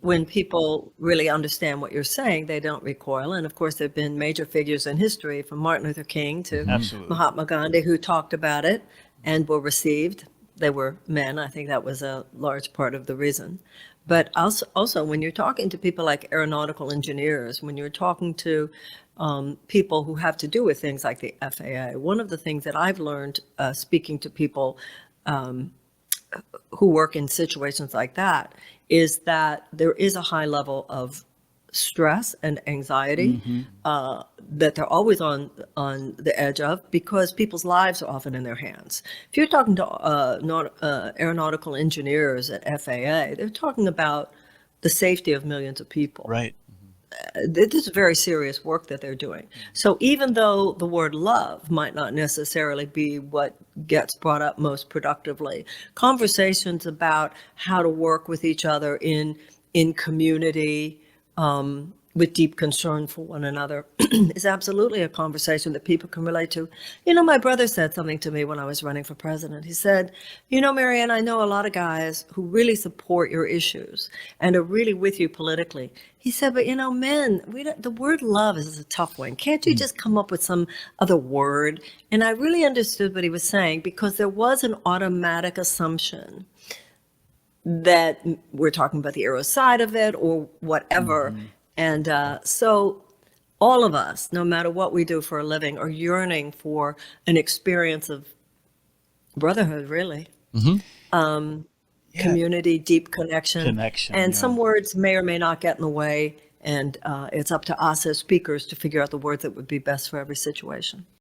when people really understand what you're saying, they don't recoil. And of course, there have been major figures in history, from Martin Luther King to Absolutely. Mahatma Gandhi, who talked about it and were received. They were men. I think that was a large part of the reason. But also when you're talking to people like aeronautical engineers, when you're talking to people who have to do with things like the FAA, one of the things that I've learned speaking to people who work in situations like that is that there is a high level of stress and anxiety that they're always on the edge of, because people's lives are often in their hands. If you're talking to aeronautical engineers at FAA, they're talking about the safety of millions of people. Right. This is very serious work that they're doing. So even though the word love might not necessarily be what gets brought up most productively, conversations about how to work with each other in community, with deep concern for one another is absolutely a conversation that people can relate to. You know, my brother said something to me when I was running for president. He said, you know, Marianne, I know a lot of guys who really support your issues and are really with you politically. He said, but you know, men, the word love is a tough one. Can't you just come up with some other word? And I really understood what he was saying, because there was an automatic assumption that we're talking about the aero side of it or whatever. And so all of us, no matter what we do for a living, are yearning for an experience of brotherhood, really. Community, deep connection. And some words may or may not get in the way. And it's up to us as speakers to figure out the words that would be best for every situation.